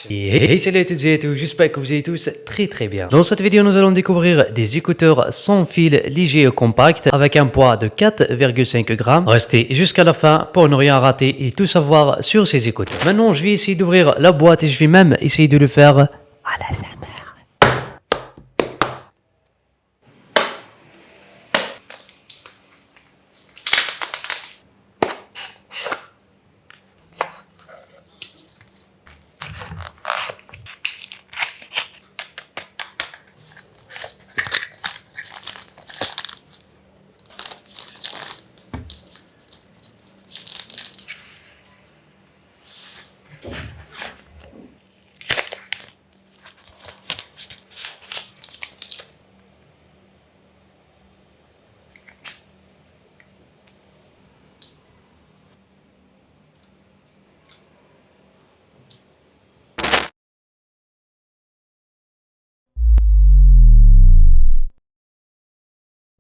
Hey, salut à toutes et à tous, j'espère que vous allez tous très bien. Dans cette vidéo, nous allons découvrir des écouteurs sans fil légers et compacts avec un poids de 4,5 grammes. Restez jusqu'à la fin pour ne rien rater et tout savoir sur ces écouteurs. Maintenant, je vais essayer d'ouvrir la boîte et je vais même essayer de le faire à la SMR.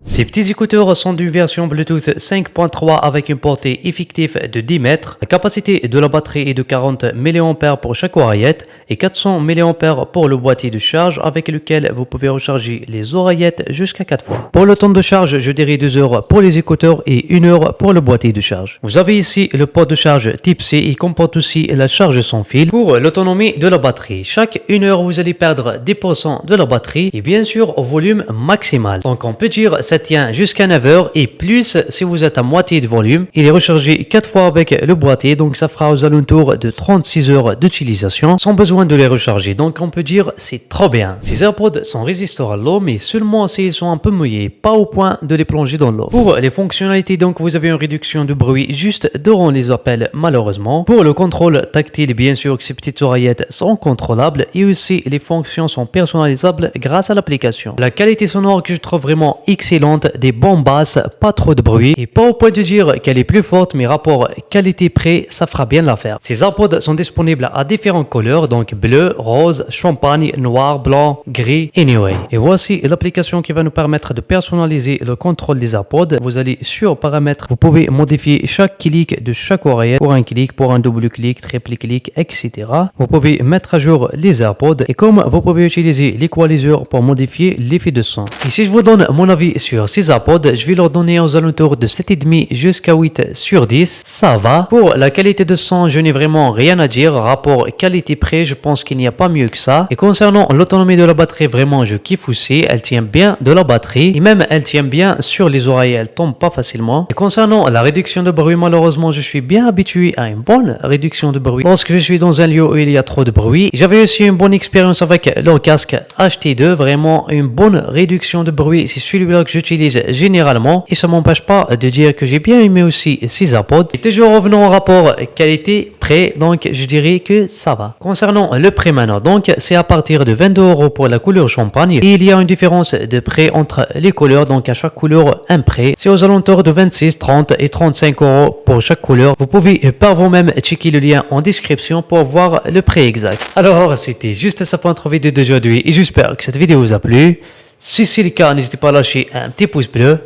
Ces petits écouteurs sont d'une version Bluetooth 5.3 avec une portée effective de 10 mètres. La capacité de la batterie est de 40 mAh pour chaque oreillette et 400 mAh pour le boîtier de charge avec lequel vous pouvez recharger les oreillettes jusqu'à 4 fois. Pour le temps de charge, je dirais 2 heures pour les écouteurs et 1 heure pour le boîtier de charge. Vous avez ici le port de charge type C et comporte aussi la charge sans fil. Pour l'autonomie de la batterie, chaque 1 heure vous allez perdre 10% de la batterie et bien sûr au volume maximal. Donc on peut dire ça tient jusqu'à 9 heures et plus si vous êtes à moitié de volume. Il est rechargé 4 fois avec le boîtier, donc ça fera aux alentours de 36 heures d'utilisation sans besoin de les recharger. Donc on peut dire c'est trop bien. Ces AirPods sont résistants à l'eau mais seulement s'ils sont un peu mouillés, pas au point de les plonger dans l'eau. Pour les fonctionnalités, donc vous avez une réduction de bruit juste durant les appels malheureusement. Pour le contrôle tactile, bien sûr que ces petites oreillettes sont contrôlables et aussi les fonctions sont personnalisables grâce à l'application. La qualité sonore que je trouve vraiment excellente, des bonnes basses, pas trop de bruit et pas au point de dire qu'elle est plus forte, mais rapport qualité-prix, ça fera bien l'affaire. Ces AirPods sont disponibles à différentes couleurs, donc bleu, rose, champagne, noir, blanc, gris, anyway. Et voici l'application qui va nous permettre de personnaliser le contrôle des AirPods. Vous allez sur paramètres, vous pouvez modifier chaque clic de chaque oreillette, pour un clic, pour un double clic, triple clic, etc. Vous pouvez mettre à jour les AirPods et comme vous pouvez utiliser l'équaliseur pour modifier l'effet de son. Et si je vous donne mon avis sur ces AirPods, je vais leur donner aux alentours de 7,5 jusqu'à 8 sur 10. Ça va. Pour la qualité de son, je n'ai vraiment rien à dire. Rapport qualité-prix, je pense qu'il n'y a pas mieux que ça. Et concernant l'autonomie de la batterie, vraiment, je kiffe aussi. Elle tient bien de la batterie. Et même, elle tient bien sur les oreilles. Elle tombe pas facilement. Et concernant la réduction de bruit, malheureusement, je suis bien habitué à une bonne réduction de bruit lorsque je suis dans un lieu où il y a trop de bruit. J'avais aussi une bonne expérience avec leur casque HT2. Vraiment, une bonne réduction de bruit. C'est celui-là que j'utilise généralement et ça m'empêche pas de dire que j'ai bien aimé aussi ces AirPods. Et toujours revenons au rapport qualité-prix, donc je dirais que ça va. Concernant le prix maintenant, donc c'est à partir de 22 € pour la couleur champagne et il y a une différence de prix entre les couleurs, donc à chaque couleur un prix. C'est aux alentours de 26, 30 et 35 € pour chaque couleur. Vous pouvez par vous-même checker le lien en description pour voir le prix exact. Alors c'était juste ça pour notre vidéo d'aujourd'hui et j'espère que cette vidéo vous a plu. Si c'est le cas, n'hésitez pas à lâcher un petit pouce bleu.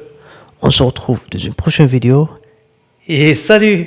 On se retrouve dans une prochaine vidéo. Et salut!